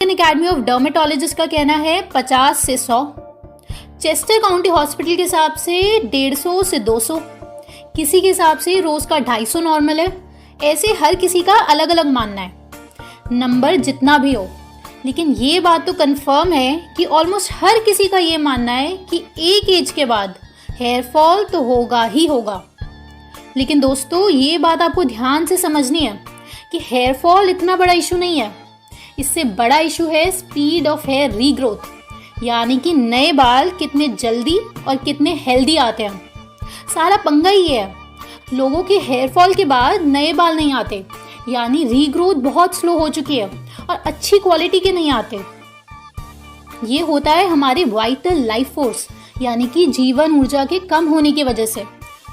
American academy of dermatologist का कहना है 50 से 100, चेस्टर काउंटी हॉस्पिटल के हिसाब से 150 से 200, किसी के हिसाब से रोज का 250 नॉर्मल है। ऐसे हर किसी का अलग अलग मानना है, नंबर जितना भी हो। लेकिन ये बात तो कंफर्म है कि ऑलमोस्ट हर किसी का ये मानना है कि एक एज के बाद हेयर फॉल तो होगा ही होगा। लेकिन दोस्तों, ये बात आपको ध्यान से समझनी है कि हेयर फॉल इतना बड़ा इशू नहीं है। इससे बड़ा इशू है स्पीड ऑफ हेयर रीग्रोथ, यानी कि नए बाल कितने जल्दी और कितने हेल्दी आते हैं। सारा पंगा ही है, लोगों के हेयर फॉल के बाद नए बाल नहीं आते, यानी रीग्रोथ बहुत स्लो हो चुकी है और अच्छी क्वालिटी के नहीं आते। ये होता है हमारे वाइटल लाइफ फोर्स यानी कि जीवन ऊर्जा के कम होने की वजह से,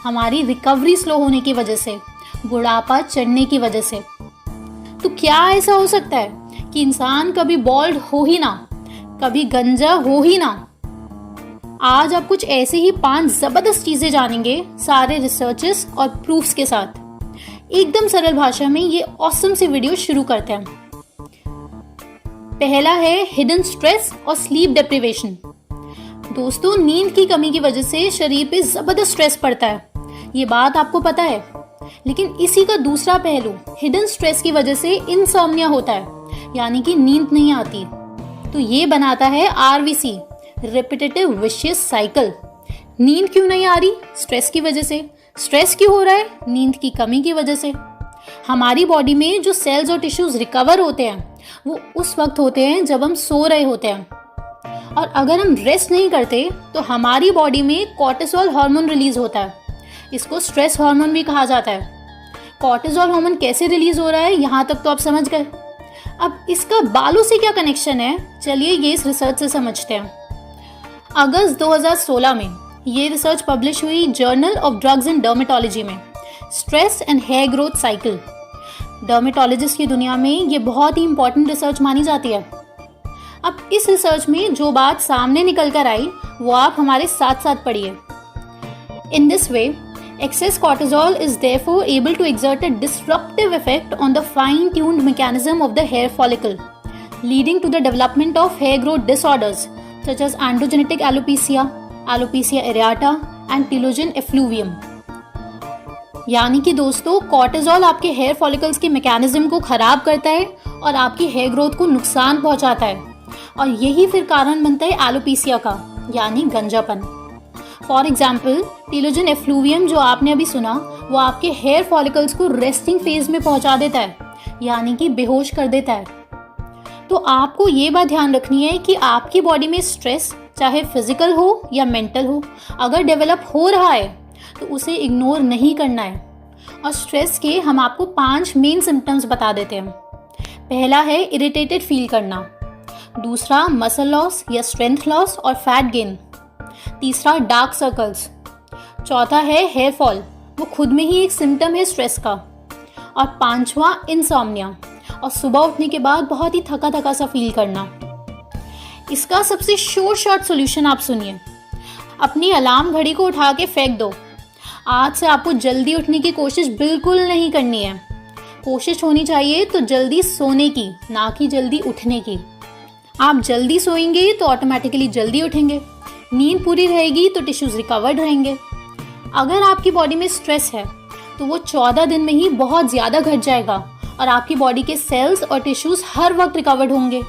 हमारी रिकवरी स्लो होने की वजह से, बुढ़ापा चढ़ने की वजह से। तो क्या ऐसा हो सकता है कि इंसान कभी बॉल्ड हो ही ना, कभी गंजा हो ही ना? आज आप कुछ ऐसे ही 5 जबरदस्त चीजें जानेंगे सारे रिसर्चेस और प्रूफ्स के साथ। एकदम सरल भाषा में ये ऑसम सी वीडियो शुरू करते हैं। पहला है हिडन स्ट्रेस और स्लीप डेप्रिवेशन। दोस्तों, नींद की कमी की वजह से शरीर पे जबरदस्त स्ट्रेस पड़ता है, ये बात आपको पता है। लेकिन इसी का दूसरा पहलू, हिडन स्ट्रेस की वजह से इंसोम्निया होता है, यानी कि नींद नहीं आती। तो ये बनाता है RVC, रिपीटेटिव विशियस साइकिल। नींद क्यों नहीं आ रही? स्ट्रेस की वजह से। स्ट्रेस क्यों हो रहा है? नींद की कमी की वजह से। हमारी बॉडी में जो सेल्स और टिश्यूज रिकवर होते हैं वो उस वक्त होते हैं जब हम सो रहे होते हैं, और अगर हम रेस्ट नहीं करते तो हमारी बॉडी में कॉर्टिसोल हार्मोन रिलीज होता है। इसको स्ट्रेस हार्मोन भी कहा जाता है। कॉर्टिसोल हार्मोन कैसे रिलीज हो रहा है, यहाँ तक तो आप समझ गए। अब इसका बालों से क्या कनेक्शन है, चलिए ये इस रिसर्च से समझते हैं। अगस्त 2016 में ये रिसर्च पब्लिश हुई journal of drugs and dermatology में, stress and hair growth cycle. Dermatologist की दुनिया में ये बहुत ही इंपॉर्टेंट रिसर्च मानी जाती है। अब इस रिसर्च में जो बात सामने निकल कर आई वो आप हमारे साथ साथ पढ़िए। In this way, excess cortisol is therefore able to exert a disruptive effect on the fine-tuned mechanism of the hair follicle, leading to the development of hair growth disorders such as androgenetic alopecia, alopecia areata and telogen effluvium। यानी कि दोस्तों, cortisol आपके hair follicles के mechanism को खराब करता है और आपकी हेयर ग्रोथ को नुकसान पहुंचाता है, और यही फिर कारण बनता है एलोपेसिया का, यानी गंजापन। फॉर एग्जाम्पल, टीलोजन एफ्लूवियम जो आपने अभी सुना वो आपके हेयर फॉलिकल्स को रेस्टिंग फेज में पहुंचा देता है, यानी कि बेहोश कर देता है। तो आपको ये बात ध्यान रखनी है कि आपकी बॉडी में स्ट्रेस, चाहे फिजिकल हो या मेंटल हो, अगर डेवलप हो रहा है तो उसे इग्नोर नहीं करना है। और स्ट्रेस के हम आपको 5 मेन सिम्टम्स बता देते हैं। पहला है इरिटेटेड फील करना, दूसरा मसल लॉस या स्ट्रेंथ लॉस और फैट गेन, तीसरा डार्क सर्कल्स, चौथा है हेयर फॉल, वो खुद में ही एक सिम्टम है स्ट्रेस का, और पांचवा इंसोम्निया, और सुबह उठने के बाद बहुत ही थका थका सा फील करना। इसका सबसे शॉर्ट सॉल्यूशन आप सुनिए। अपनी अलार्म घड़ी को उठा के फेंक दो। आज से आपको जल्दी उठने की कोशिश बिल्कुल नहीं करनी है। कोशिश होनी चाहिए तो जल्दी सोने की, ना कि जल्दी उठने की। आप जल्दी सोएंगे तो ऑटोमेटिकली जल्दी उठेंगे, नींद पूरी रहेगी तो टिश्यूज रिकवर्ड रहेंगे। अगर आपकी बॉडी में स्ट्रेस है तो वो 14 दिन में ही बहुत ज़्यादा घट जाएगा और आपकी बॉडी के सेल्स और टिश्यूज हर वक्त रिकवर्ड होंगे,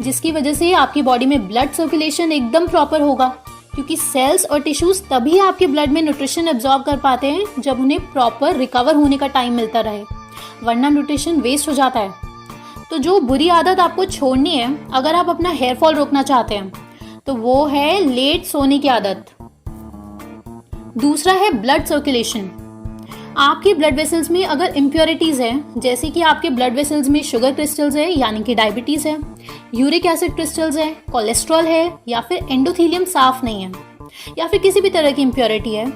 जिसकी वजह से आपकी बॉडी में ब्लड सर्कुलेशन एकदम प्रॉपर होगा, क्योंकि सेल्स और टिश्यूज तभी आपके ब्लड में न्यूट्रिशन एब्जॉर्ब कर पाते हैं जब उन्हें प्रॉपर रिकवर होने का टाइम मिलता रहे, वरना न्यूट्रिशन वेस्ट हो जाता है। तो जो बुरी आदत आपको छोड़नी है अगर आप अपना हेयर फॉल रोकना चाहते हैं तो वो है लेट सोने की आदत। दूसरा है ब्लड सर्कुलेशन। आपके ब्लड वेसल्स में अगर इम्प्योरिटीज है, जैसे कि आपके ब्लड वेसल्स में शुगर क्रिस्टल्स है यानी कि डायबिटीज है, यूरिक एसिड क्रिस्टल्स है, कोलेस्ट्रॉल है, या फिर एंडोथेलियम साफ नहीं है, या फिर किसी भी तरह की इम्प्योरिटी है,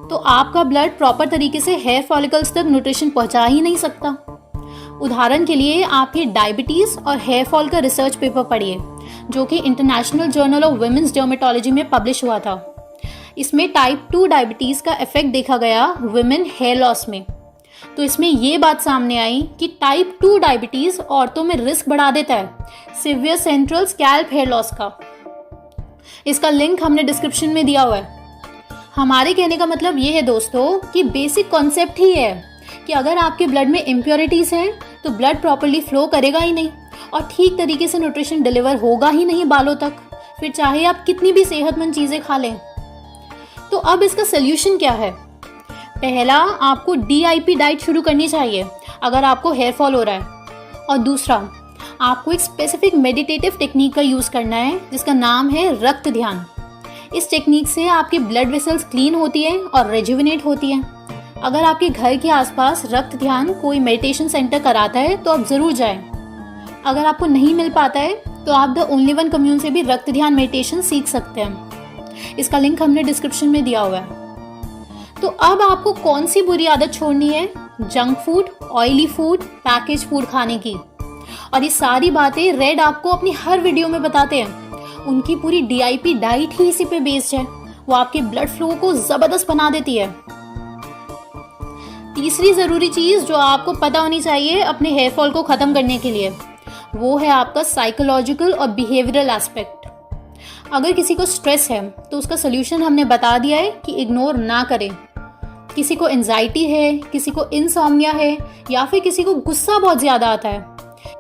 तो आपका ब्लड प्रॉपर तरीके से हेयर फॉलिकल्स तक न्यूट्रिशन पहुंचा ही नहीं सकता। उदाहरण के लिए आप ये डायबिटीज और हेयर फॉल का रिसर्च पेपर पढ़िए जो कि international journal of women's dermatology में पब्लिश हुआ था। इसमें टाइप 2 डायबिटीज का इफेक्ट देखा गया वुमेन हेयर लॉस में। तो इसमें ये बात सामने आई कि टाइप 2 डायबिटीज़ औरतों में रिस्क बढ़ा देता है severe central scalp hair loss का। इसका लिंक हमने डिस्क्रिप्शन में दिया हुआ है। हमारे कहने का मतलब ये है दोस्तों कि बेसिक कॉन्सेप्ट ही है कि अगर आपके ब्लड में इम्प्योरिटीज़ हैं तो ब्लड प्रॉपर्ली फ्लो करेगा ही नहीं और ठीक तरीके से न्यूट्रिशन डिलीवर होगा ही नहीं बालों तक, फिर चाहे आप कितनी भी सेहतमंद चीज़ें खा लें। तो अब इसका सोल्यूशन क्या है? पहला, आपको DIP डाइट शुरू करनी चाहिए अगर आपको हेयर फॉल हो रहा है। और दूसरा, आपको एक स्पेसिफिक मेडिटेटिव टेक्निक का यूज़ करना है जिसका नाम है रक्त ध्यान। इस टेक्निक से आपकी ब्लड वेसल्स क्लीन होती है और रेजुविनेट होती है। अगर आपके घर के आसपास रक्त ध्यान कोई मेडिटेशन सेंटर कराता है तो आप ज़रूर जाएं। अगर आपको नहीं मिल पाता है तो आप द ओनली वन कम्युन से भी रक्त ध्यान मेडिटेशन सीख सकते हैं। इसका लिंक हमने डिस्क्रिप्शन में दिया हुआ है। तो अब आपको कौन सी बुरी आदत छोड़नी है? Junk food, oily food, package food खाने की। और ये सारी बातें रेड आपको अपनी हर वीडियो में बताते हैं। उनकी पूरी DIP डाइट ही इसी पे बेस्ड है। वो आपके ब्लड फ्लो को ज़बरदस्त बना देती है। तीसरी ज़रूरी चीज़ जो आपको पता होनी चाहिए अपने हेयर फॉल को ख़त्म करने के लिए, वो है आपका साइकोलॉजिकल और बिहेवियरल एस्पेक्ट। अगर किसी को स्ट्रेस है तो उसका सोल्यूशन हमने बता दिया है कि इग्नोर ना करें। किसी को एंजाइटी है, किसी को इंसोम्निया है, या फिर किसी को गुस्सा बहुत ज़्यादा आता है,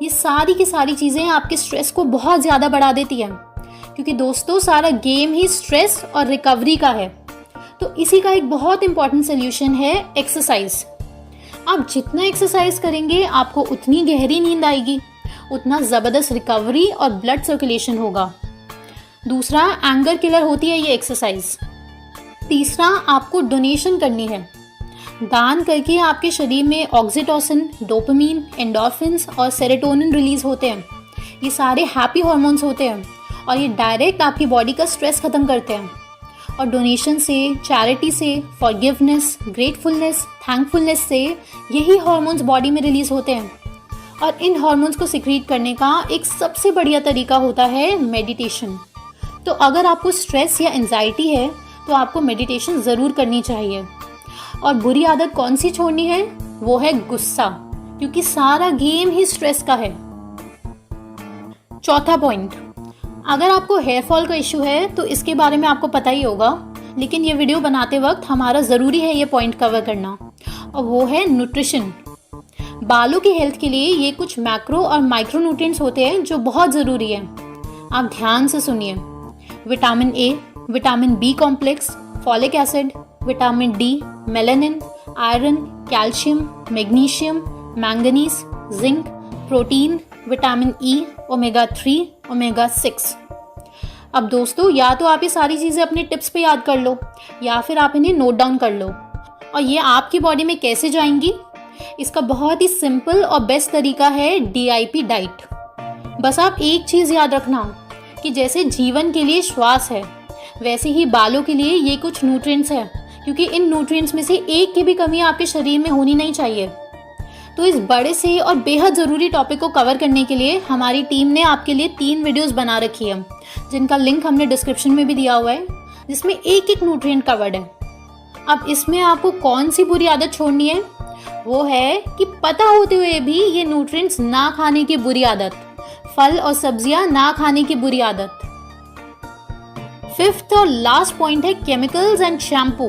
ये सारी की सारी चीज़ें आपके स्ट्रेस को बहुत ज़्यादा बढ़ा देती हैं। क्योंकि दोस्तों सारा गेम ही स्ट्रेस और रिकवरी का है। तो इसी का एक बहुत इंपॉर्टेंट सोल्यूशन है एक्सरसाइज। आप जितना एक्सरसाइज करेंगे आपको उतनी गहरी नींद आएगी, उतना ज़बरदस्त रिकवरी और ब्लड सर्कुलेशन होगा। दूसरा, एंगर किलर होती है ये एक्सरसाइज। तीसरा, आपको डोनेशन करनी है। दान करके आपके शरीर में ऑक्सीटोसिन, डोपामीन, एंडोर्फिन्स और सेरोटोनिन रिलीज होते हैं। ये सारे हैप्पी हार्मोन्स होते हैं और ये डायरेक्ट आपकी बॉडी का स्ट्रेस ख़त्म करते हैं। और डोनेशन से, चैरिटी से, फॉरगिवनेस, ग्रेटफुलनेस, थैंकफुलनेस से यही हार्मोन्स बॉडी में रिलीज होते हैं। और इन हार्मोन्स को सिक्रीट करने का एक सबसे बढ़िया तरीका होता है मेडिटेशन। तो अगर आपको स्ट्रेस या एंजाइटी है तो आपको मेडिटेशन ज़रूर करनी चाहिए। और बुरी आदत कौन सी छोड़नी है? वो है गुस्सा, क्योंकि सारा गेम ही स्ट्रेस का है। चौथा पॉइंट, अगर आपको हेयर फॉल का इशू है तो इसके बारे में आपको पता ही होगा, लेकिन ये वीडियो बनाते वक्त हमारा ज़रूरी है ये पॉइंट कवर करना, और वो है न्यूट्रिशन। बालों की हेल्थ के लिए ये कुछ मैक्रो और माइक्रो न्यूट्रिएंट्स होते हैं जो बहुत ज़रूरी है। आप ध्यान से सुनिए। Vitamin A, vitamin B complex, folic acid, vitamin D, melanin, iron, calcium, magnesium, manganese, zinc, protein, vitamin E, omega 3, omega 6। अब दोस्तों या तो आप ये सारी चीज़ें अपने टिप्स पे याद कर लो या फिर आप इन्हें नोट डाउन कर लो। और ये आपकी बॉडी में कैसे जाएंगी? इसका बहुत ही सिंपल और बेस्ट तरीका है DIP डाइट। बस आप एक चीज़ याद रखना कि जैसे जीवन के लिए श्वास है, वैसे ही बालों के लिए ये कुछ न्यूट्रिएंट्स हैं, क्योंकि इन न्यूट्रिएंट्स में से एक की भी कमी आपके शरीर में होनी नहीं चाहिए। तो इस बड़े से और बेहद ज़रूरी टॉपिक को कवर करने के लिए हमारी टीम ने आपके लिए 3 वीडियोस बना रखी है, जिनका लिंक हमने डिस्क्रिप्शन में भी दिया हुआ है, जिसमें एक एक न्यूट्रिएंट कवर्ड है। अब इसमें आपको कौन सी बुरी आदत छोड़नी है? वो है कि पता होते हुए भी ये न्यूट्रिएंट्स ना खाने की बुरी आदत, फल और सब्जियां ना खाने की बुरी आदत। 5th और लास्ट पॉइंट है केमिकल्स एंड शैम्पू।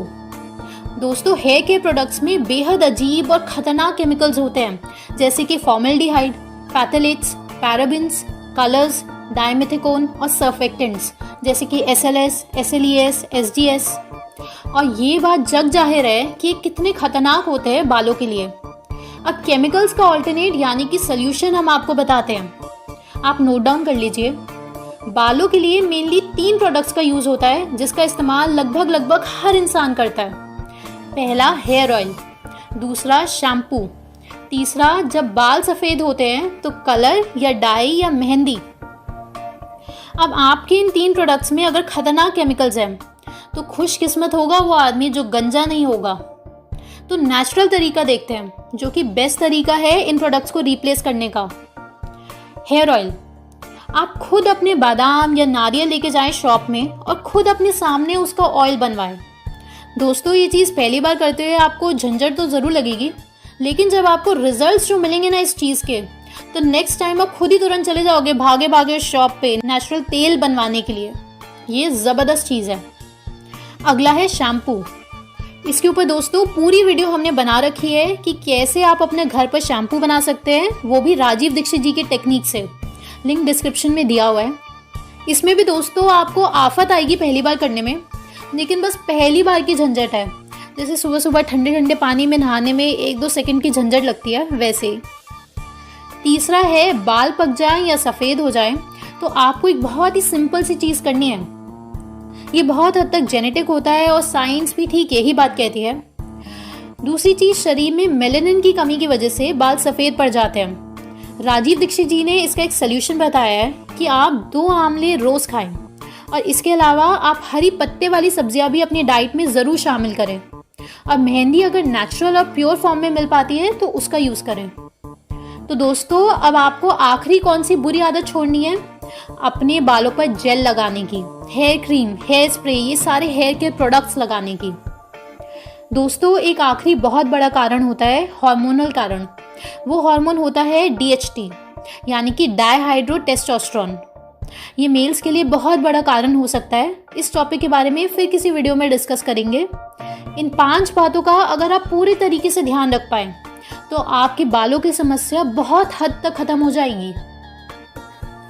दोस्तों हेयर केयर प्रोडक्ट्स में बेहद अजीब और खतरनाक केमिकल्स होते हैं, जैसे कि फॉर्मेल्डिहाइड, पैथलेट्स, पैराबिन्स, कलर्स, डाइमेथिकोन और सर्फेक्टेंट्स जैसे कि SLS, SLES, SDS। और ये बात जग जाहिर है कि कितने खतरनाक होते हैं बालों के लिए। अब केमिकल्स का ऑल्टरनेट यानी कि सोल्यूशन हम आपको बताते हैं, आप नोट डाउन कर लीजिए। बालों के लिए मेनली 3 प्रोडक्ट्स का यूज़ होता है, जिसका इस्तेमाल लगभग हर इंसान करता है। पहला हेयर ऑयल, दूसरा शैम्पू, तीसरा जब बाल सफ़ेद होते हैं तो कलर या डाई या मेहंदी। अब आपके इन 3 प्रोडक्ट्स में अगर खतरनाक केमिकल्स हैं तो खुशकिस्मत होगा वो आदमी जो गंजा नहीं होगा। तो नेचुरल तरीका देखते हैं, जो कि बेस्ट तरीका है इन प्रोडक्ट्स को रिप्लेस करने का। हेयर ऑयल, आप खुद अपने बादाम या नारियल लेके जाएं शॉप में और खुद अपने सामने उसका ऑयल बनवाएं। दोस्तों ये चीज़ पहली बार करते हुए आपको झंझट तो ज़रूर लगेगी, लेकिन जब आपको रिजल्ट्स जो मिलेंगे ना इस चीज़ के, तो नेक्स्ट टाइम आप खुद ही तुरंत चले जाओगे भागे भागे शॉप पे नेचुरल तेल बनवाने के लिए। ये ज़बरदस्त चीज़ है। अगला है शैम्पू। इसके ऊपर दोस्तों पूरी वीडियो हमने बना रखी है कि कैसे आप अपने घर पर शैम्पू बना सकते हैं, वो भी राजीव दीक्षित जी के टेक्निक से। लिंक डिस्क्रिप्शन में दिया हुआ है। इसमें भी दोस्तों आपको आफत आएगी पहली बार करने में, लेकिन बस पहली बार की झंझट है। जैसे सुबह सुबह ठंडे ठंडे पानी में नहाने में 1-2 सेकंड की झंझट लगती है, वैसे ही। तीसरा है बाल पक जाए या सफ़ेद हो जाए तो आपको एक बहुत ही सिंपल सी चीज़ करनी है। ये बहुत हद तक जेनेटिक होता है और साइंस भी ठीक यही बात कहती है। दूसरी चीज़, शरीर में मेलानिन की कमी की वजह से बाल सफ़ेद पड़ जाते हैं। राजीव दीक्षित जी ने इसका एक सल्यूशन बताया है कि आप 2 आंवले रोज़ खाएं और इसके अलावा आप हरी पत्ते वाली सब्जियां भी अपनी डाइट में ज़रूर शामिल करें। और मेहंदी अगर नेचुरल और प्योर फॉर्म में मिल पाती है तो उसका यूज़ करें। तो दोस्तों अब आपको आखिरी कौन सी बुरी आदत छोड़नी है? अपने बालों पर जेल लगाने की, हेयर क्रीम, हेयर स्प्रे, ये सारे हेयर केयर प्रोडक्ट्स लगाने की। दोस्तों एक आखिरी बहुत बड़ा कारण होता है हार्मोनल कारण। वो हार्मोन होता है DHT यानी कि डायहाइड्रोटेस्टोस्टेरोन। ये मेल्स के लिए बहुत बड़ा कारण हो सकता है। इस टॉपिक के बारे में फिर किसी वीडियो में डिस्कस करेंगे। इन 5 बातों का अगर आप पूरी तरीके से ध्यान रख पाएं तो आपके बालों की समस्या बहुत हद तक खत्म हो जाएगी।